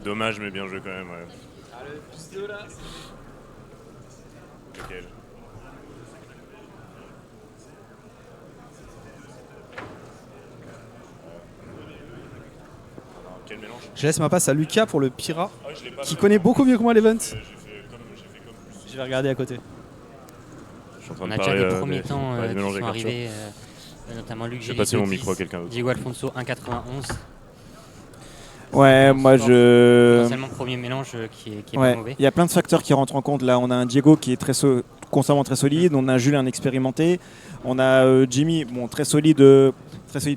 Dommage, mais bien joué quand même. Ouais. Ah, le plus 2 là. Lequel? Quel mélange? Je laisse ma passe à Lucas pour le Pira, Ah, je l'ai pas qui fait. connaît beaucoup mieux que moi l'event. J'ai fait comme plus. Je vais regarder à côté. Je suis en train On de a déjà parler des premiers temps des qui mélanges sont avec Arthur. arrivés, notamment Luc Je vais Gély, passer mon 2,10, micro à quelqu'un d'autre. Diego Alfonso 1,91. Ouais, moi je. Potentiellement premier mélange qui est pas Ouais, mauvais. il y a plein de facteurs qui rentrent en compte. Là, on a un Diego qui est constamment très solide. On a Julien expérimenté. On a Jimmy, bon, très solide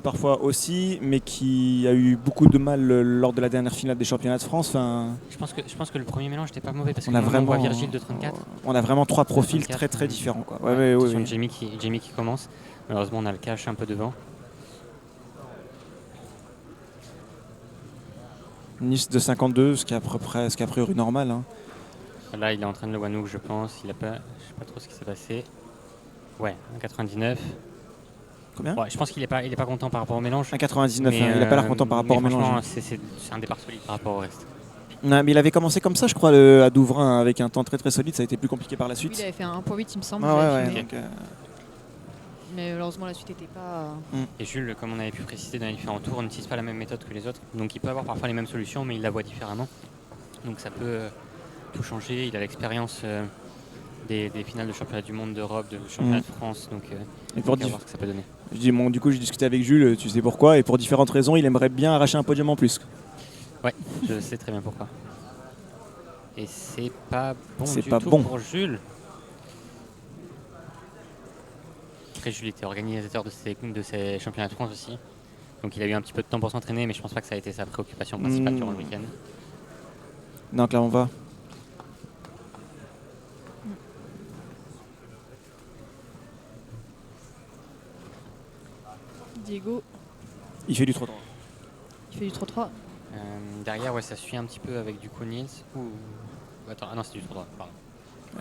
parfois aussi, mais qui a eu beaucoup de mal lors de la dernière finale des championnats de France. Enfin, Je pense que le premier mélange n'était pas mauvais parce on que a on vraiment voit Virgile de 34. On a vraiment trois profils 34, très très différents, quoi. Ouais, Ouais, ouais, attention, ouais. Jamie qui commence. Malheureusement, on a le cash un peu devant. Nice de 52, ce qui est à peu près, ce qui est a priori normal. Hein. Là, il est en train de le one-hook, je pense. Je sais pas trop ce qui s'est passé. Ouais, 1,99. Combien Ouais, je pense qu'il est pas content par rapport au mélange. 1,99, Mais, il n'a pas l'air content par rapport au mais mélange. franchement, c'est un départ solide par rapport au reste. Non, mais il avait commencé comme ça, je crois, à Douvrin, avec un temps très très solide. Ça a été plus compliqué par la Lui, suite. il avait fait un 1.8, il me semble. Ah il ouais, avait ouais, filmé. donc, Mais malheureusement, la suite n'était pas. Et Jules, comme on avait pu préciser dans les différents tours, n'utilise pas la même méthode que les autres. Donc il peut avoir parfois les mêmes solutions, mais il la voit différemment. Donc ça peut tout changer. Il a l'expérience des finales de championnat du monde, d'Europe, de championnat de France. Donc Et pour on va voir ce que ça peut donner. je dis, bon, du coup, j'ai discuté avec Jules, tu sais pourquoi, et pour différentes raisons, il aimerait bien arracher un podium en plus. Ouais, je sais très bien pourquoi. Et c'est pas bon C'est du pas tout bon. pour Jules. Après, Jules était organisateur de ces championnats de France aussi. Donc il a eu un petit peu de temps pour s'entraîner, mais je pense pas que ça a été sa préoccupation principale durant le week-end. Donc là, on va. Diego, Il fait du 3-3. il fait du 3-3. Derrière, ouais, ça suit un petit peu avec du coup Nils. Attends, ah non, c'est du 3-3, pardon.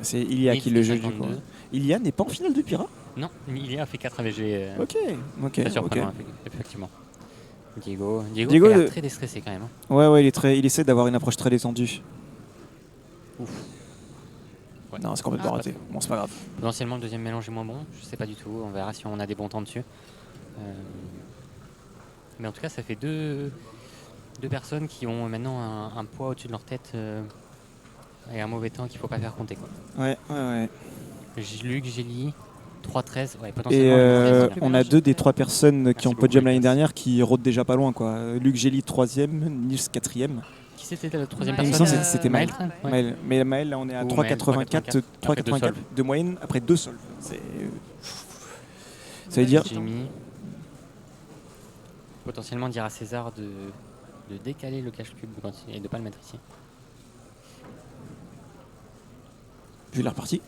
C'est Ilia qui Nils le fait joue du coup. 52. Ilia n'est pas en finale de Pira. Non, il a fait 4 AVG. Ok, ok. Très ok. surprenant, effectivement. Diego Diego, qui a l'air très déstressé quand même. Hein. Ouais, il essaie d'avoir une approche très détendue. Ouf. Ouais. Non, c'est complètement raté. Bon, c'est pas grave. Potentiellement, le deuxième mélange est moins bon. Je sais pas du tout. On verra si on a des bons temps dessus. Mais en tout cas, ça fait deux personnes qui ont maintenant un poids au-dessus de leur tête et un mauvais temps qu'il faut pas faire compter. Quoi. Ouais. Luc, Gély, 3-13. Ouais, Et potentiellement. le troisième, on a deux des trois personnes qui ont beaucoup, podium l'année Lucas. dernière qui rôdent déjà pas loin, quoi. Luc Gély 3e, Nils 4e. Qui c'était la troisième Maël, Il me personne semble que c'était Maël. Ouais. Maël. Mais Maël, là, on est à Ou 3,84 Maël, 3,84 de moyenne après 2 solves. Ça veut dire Jimmy. Potentiellement dire à César de décaler le cash cube et de pas le mettre ici. Vu la repartie.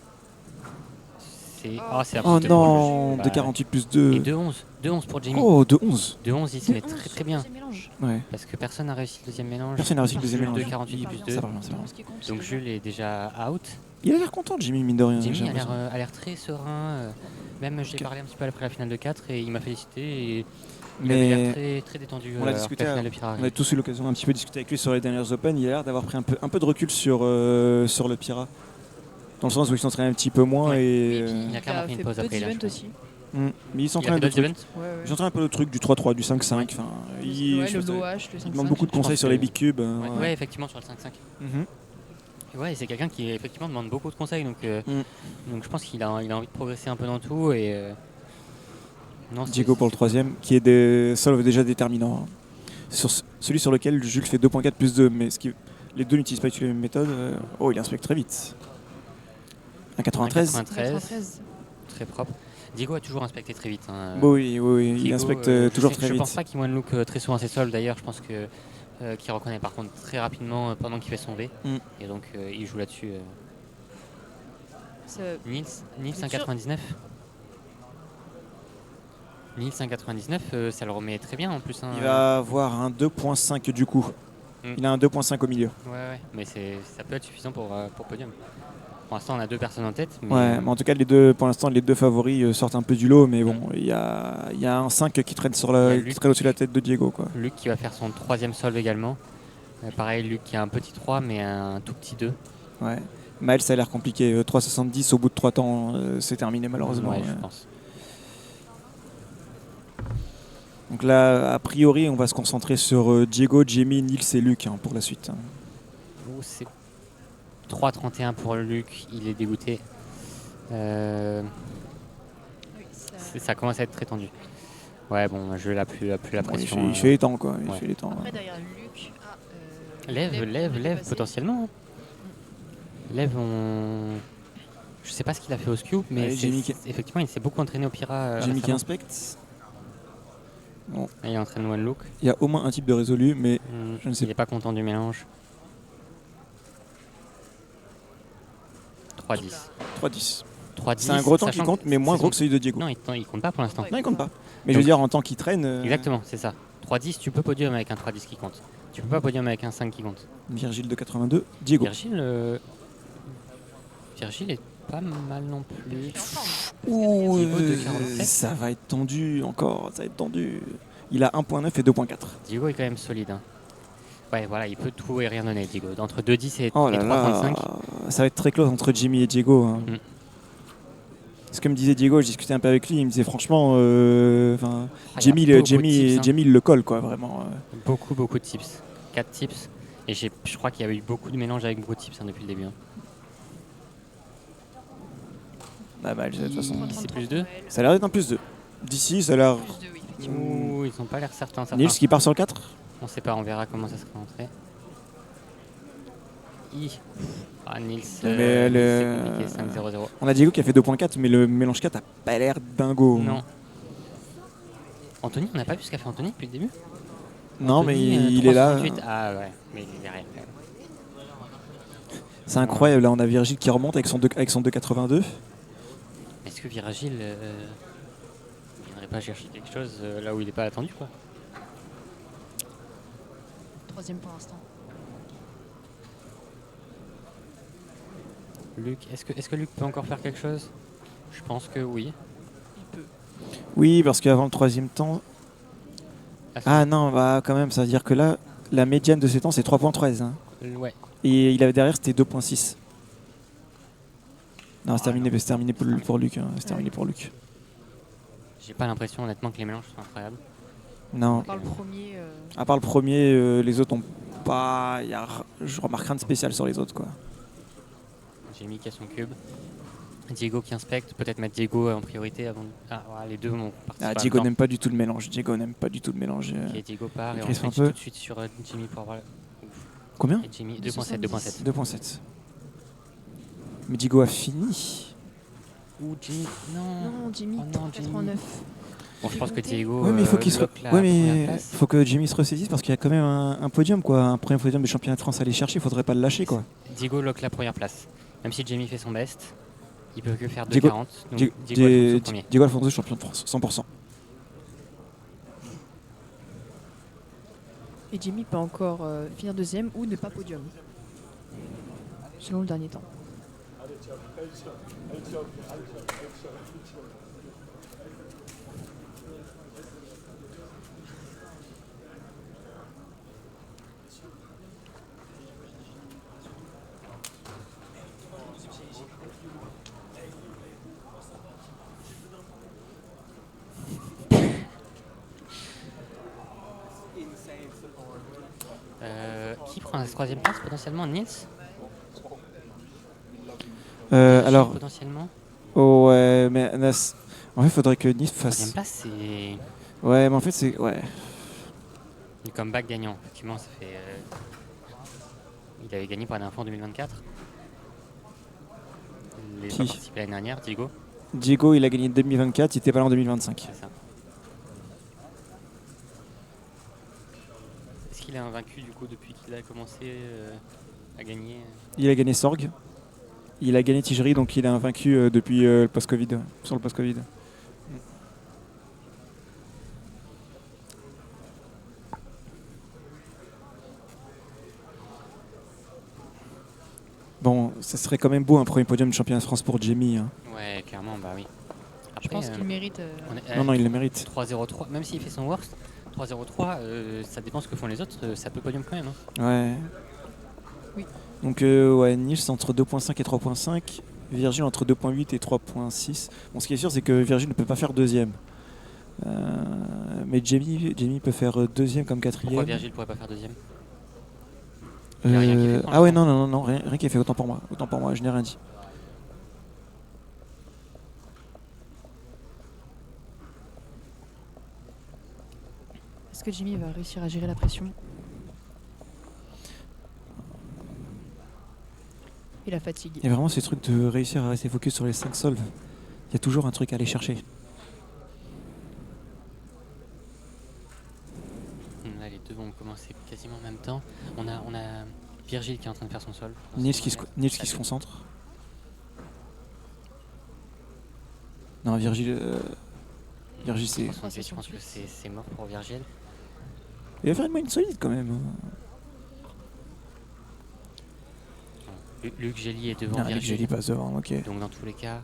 C'est un Oh petit peu pour non, le jeu. de 48 plus Et 2. 2-11. 2-11 pour Jimmy. Oh, de 11. 2-11, il se met très très bien. Deuxième mélange. Ouais. Parce que personne n'a réussi le deuxième mélange. Personne n'a réussi le deuxième Jules mélange. de 48 plus 2. Ça va bien, ça va bien. Ce qui compte, Donc c'est Jules est déjà out. Il a l'air content, Jimmy, mine de rien. j'ai Jimmy l'impression. a l'air très serein. Même j'ai parlé un petit peu après la finale de 4 et il m'a félicité. Et il avait l'air Mais très, très détendu. on a après discuté, la finale de Pira. on a tous eu l'occasion un petit peu de discuter avec lui sur les dernières Open. Il a l'air d'avoir pris un peu de recul sur le Pira. Dans le sens où il s'entraîne un petit peu moins Ouais. et. Il a Il clairement a pris une fait pause peu après. là, je d'events crois. aussi. Mais il Il a s'entraîne fait un peu. d'autres events. Il s'entraîne un peu le truc du 3-3, du 5-5. Enfin, il, Ouais, je le sais pas, low H, le il 5-5. demande beaucoup de Je pense conseils sur que- les big cubes. Ouais, effectivement, sur le 5-5. Mhm. Et ouais, c'est quelqu'un qui effectivement demande beaucoup de conseils. Donc je pense qu'il a envie de progresser un peu dans tout. Et, non, Diego pour le 3e, qui est des solves déjà déterminants. Hein. Celui sur lequel Jules fait 2.4 plus 2, mais les deux n'utilisent pas les mêmes méthodes. Il inspecte très vite. 1,93. 93. Très propre. Diego a toujours inspecté très vite. Hein. Oui, il Diego, inspecte je toujours sais- très Je vite. pense pas qu'il one look très souvent ses sols. D'ailleurs, je pense que qu'il reconnaît par contre très rapidement pendant qu'il fait son V. Et donc il joue là-dessus. Nils 1,99. Nils 1,99, ça le remet très bien en plus. Hein. Il va avoir un 2.5 du coup. Il a un 2.5 au milieu. Ouais, mais ça peut être suffisant pour podium. Pour l'instant, on a deux personnes en tête. Mais Ouais, mais en tout cas, pour l'instant, les deux favoris sortent un peu du lot, mais bon, il y a un 5 qui traîne, Il y a qui traîne au-dessus de la tête de Diego, quoi. Luc qui va faire son troisième solve également. Pareil, Luc qui a un petit 3 mais un tout petit 2. Ouais. Miles, ça a l'air compliqué. 3,70 au bout de 3 temps, c'est terminé malheureusement. Ouais, je pense. Donc là, a priori, on va se concentrer sur Diego, Jamie, Nils et Luc pour la suite. Oh, c'est 3,31 pour Luc, il est dégoûté. Oui, Ça commence à être très tendu. Ouais, bon, je n'a plus la Bon, pression. il fait les temps, quoi. Il ouais. fait les temps. Après, derrière Luc. Lève, potentiellement. Lève, je sais pas ce qu'il a fait au Scoop, mais Allez, Jamie effectivement, il s'est beaucoup entraîné au Pira. Jamie qui récemment. inspecte. Et il entraîne One Look. Il y a au moins un type de résolu, mais je ne sais Il n'est pas content du mélange. 3-10. 3,10. 3-10. C'est un gros temps qui sachant compte, que mais moins c'est gros son- que celui de Diego. Non, il compte pas pour l'instant. Non, il compte pas. Mais je veux Donc- dire, en temps qu'il traîne, Exactement, c'est ça. 3-10, tu peux podium avec un 3-10 qui compte. Tu peux pas podium avec un 5 qui compte. Virgile de 82, Diego. Virgile est pas mal non plus. Ouh, Diego de 47. ça va être tendu encore, ça va être tendu. Il a 1.9 et 2.4. Diego est quand même solide. Hein. Ouais, voilà, il peut tout et rien donner, Diego. Entre 2-10 et, Oh et là 3,35. là, ça va être très close entre Jimmy et Diego. Hein. Mm. Ce que me disait Diego, je discutais un peu avec lui, il me disait franchement, Ah, il y a Jamie, beaucoup de Jamie, tips, hein. Jamie il le colle quoi, vraiment. Beaucoup de tips. 4 tips. Et je crois qu'il y a eu beaucoup de mélanges avec beaucoup de tips depuis le début. Hein. Bah, de toute façon. C'est plus 2. Ça a l'air d'être un plus 2. D'ici, ça a l'air. Plus 2, oui, effectivement. Ouh, ils sont pas l'air certains. Nils qui part sur le 4. On sait pas, on verra comment ça sera rentré. Nils, Mais c'est compliqué, 5-0-0. On a Diego qui a fait 2.4, mais le mélange 4 a pas l'air dingo. Non. Anthony, on n'a pas vu ce qu'a fait Anthony depuis le début. Non, Anthony, mais il est là. 3,68. Ah ouais, mais il est derrière. C'est incroyable. Là, on a Virgile qui remonte avec son 2,82. Est-ce que Virgile viendrait pas chercher quelque chose là où il n'est pas attendu quoi? Troisième pour l'instant. Luc, est-ce que Luc peut encore faire quelque chose? Je pense que oui. Il peut. Oui, parce qu'avant le troisième temps. Ah, Ah non, bah quand même, ça veut dire que là, la médiane de ces temps, c'est 3.13. Hein. ouais. Et il avait derrière, c'était 2.6. Non, c'est terminé pour Luc. Hein. C'est terminé pour Luc. J'ai pas l'impression honnêtement que les mélanges sont incroyables. Non. Par le premier. À part le premier, les autres ont pas. Je remarque rien de spécial sur les autres, quoi. J'ai mis qui a son cube. Diego qui inspecte, peut-être mettre Diego en priorité avant. Ah, voilà, les deux vont partir. Ah, Diego n'aime pas du tout le mélange. Diego n'aime pas du tout le mélange. Ok, Diego part et on Crispe un switch peu. tout de suite sur Jimmy pour avoir. Combien Et Jimmy 2,7. 2.7. 2.7. Mais Diego a fini. Ouh, Jimmy. Non. Non, Jimmy, Oh non, Jimmy. 89. Bon, je pense que Diego. Ouais, mais il faut qu'il se. bloque la Ouais, première mais place. faut que Jimmy se ressaisisse parce qu'il y a quand même un podium, quoi. Un premier podium de championnat de France à aller chercher. Il faudrait pas le lâcher, quoi. Diego lock la première place. Même si Jamie fait son best, il peut que faire Diego- 2,40. Donc Diego Alfonso premier. Diego Alfonso, champion de France, 100%. Et Jimmy peut encore finir deuxième ou ne pas podium. Selon le dernier temps. Qui prend la troisième place potentiellement? Nils? Alors, Potentiellement. ouais, mais en fait, il faudrait que Nice Troisième fasse. place, c'est Ouais, mais en fait, c'est. Ouais. du comeback gagnant. Effectivement, ça fait. Il avait gagné pour la dernière fois en 2024. Il n'a Qui pas participé l'année dernière, Diego. Diego, il a gagné 2024, il était pas là en 2025. C'est ça. Est-ce qu'il est invaincu du coup depuis qu'il a commencé à gagner? Il a gagné Sorg. Il a gagné Tigerie, donc il est invaincu depuis le post-Covid. Sur le post-Covid. Bon, ça serait quand même beau un premier podium de championnat de France pour Jamie. Hein. Ouais, clairement, bah oui. Je pense qu'il mérite. on est- Non, non, il le mérite. 3-0-3, même s'il fait son worst, 3-0-3, ça dépend ce que font les autres, ça peut podium quand même. Hein. Ouais. Oui. Donc, ouais, Nils entre 2.5 et 3.5. Virgile entre 2.8 et 3.6. Bon, ce qui est sûr, c'est que Virgile ne peut pas faire deuxième. Mais Jamie peut faire deuxième comme quatrième. Pourquoi Virgile pourrait pas faire deuxième? Il y a rien qui est fait pour Ah ouais, l'instant. non, rien qui est fait, autant pour moi, je n'ai rien dit. Est-ce que Jimmy va réussir à gérer la pression et la fatigue? Il y a vraiment ces trucs de réussir à rester focus sur les 5 solves. Il y a toujours un truc à aller chercher. Là, les deux vont commencer quasiment en même temps. On a Virgile qui est en train de faire son sol. Nils qui se concentre. Non, Virgile c'est... Je pense que c'est mort pour Virgile. Il va faire une moyenne solide quand même. Luc Gély est devant Ah, Luc Virgile. Gély passe devant, ok. Donc dans tous les cas,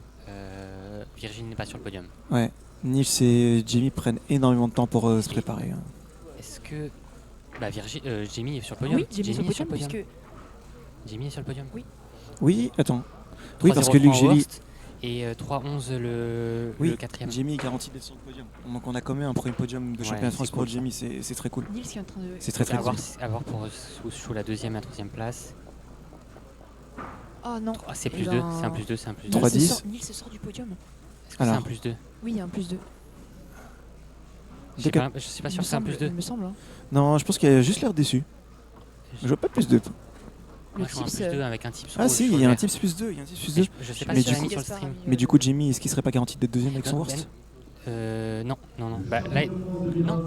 Virgile n'est pas sur le podium. Ouais, Nils et Jamie prennent énormément de temps pour se préparer. Hein. Est-ce que... Jamie est sur le podium. Oui, Jimmy sur le podium, puisque Jamie est sur le podium. Oui, attends. Oui, parce que Luc 3-0-3 Gély... Worst et 3-11 le quatrième. Jamie est garanti d'être sur le podium. Donc on a quand même un premier podium de championnat de France c'est pour cool, Jamie, c'est très cool. Nils qui est en train de... C'est très À cool. voir pour Souchou la deuxième et la troisième place. Oh non. Oh, c'est Eh plus 2, ben, c'est un plus 2, c'est un plus 2. 3-10. Nils se sort du podium. Est-ce que c'est Alors. un plus 2? Oui, il y a un plus 2. Je suis pas sûr que c'est un plus 2. Il me semble. Hein. Non, je pense qu'il a juste l'air déçu. Je vois pas de plus 2. Le Moi je vois un tips, plus 2 avec un tips Ah rouge si, sur il y le a un vert. tips plus 2. Il y a un tips plus Mais 2. je sais pas Mais si du c'est coup- mis sur le stream. Mais du coup, Jamie, est-ce qu'il serait pas garanti d'être deuxième avec son Ben, worst? Non. Bah là, non.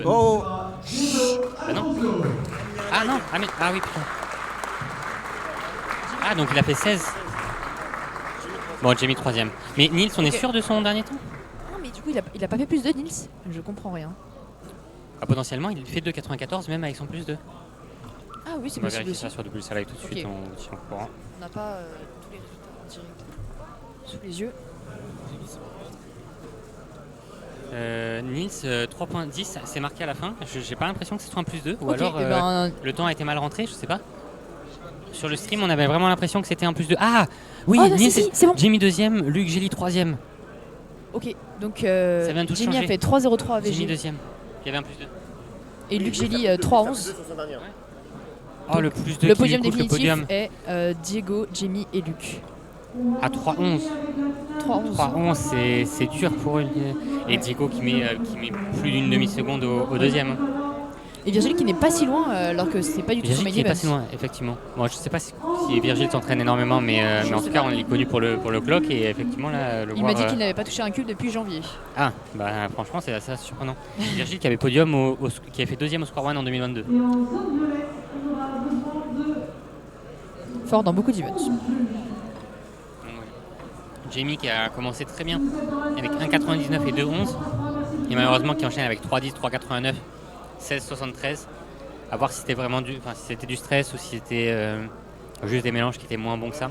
Oh Bah non. Ah non. Ah oui, putain. Ah donc il a fait 16. Bon, Jamie troisième. Mais Nils, on est Ok. sûr de son dernier temps? Non, mais du coup, il a pas fait plus 2, Nils. Je comprends rien. Ah, potentiellement, il fait 2,94 même avec son plus 2. Ah oui, c'est On va possible vérifier aussi. ça sur Double Live tout de suite, Ok. on tient au courant. On n'a pas tous les résultats en direct sous les yeux. Nils, 3.10, c'est marqué à la fin. J'ai pas l'impression que ce soit un plus 2. Ou Ok, alors eh ben, le temps a été mal rentré, je sais pas. Sur le stream, on avait vraiment l'impression que c'était un plus 2. Ah oui, oh, non, Nils, si, c'est bon. Jamie deuxième, Luc Gély troisième. Ok, donc Ça vient de tout Jimmy a changer. fait 3-0-3 avec Jamie Jimmy deuxième. Il y avait un plus 2. et Luc Gély 3-11. Oh, le plus 2 Le qui podium lui coûte le définitif podium. est Diego, Jimmy et Luc. À 3-11. 3-11. 3-11, c'est dur pour eux. Et Diego qui met plus d'une demi-seconde au deuxième. Et Virgile qui n'est pas si loin alors que c'est pas du tout son Virgile main qui est pas event. si loin, effectivement. Bon, je sais pas si Virgile s'entraîne énormément, mais en tout cas, on est connu pour le clock et effectivement, là, le Il voir... m'a dit qu'il n'avait pas touché un cube depuis janvier. Ah, bah franchement, c'est assez surprenant. Virgile qui avait podium, qui a fait deuxième au Square One en 2022. Fort dans beaucoup d'events. Jamie qui a commencé très bien avec 1,99 et 2,11 et malheureusement qui enchaîne avec 3,10, 3,89, 16,73. À voir si c'était vraiment si c'était du stress ou si c'était juste des mélanges qui étaient moins bons que ça.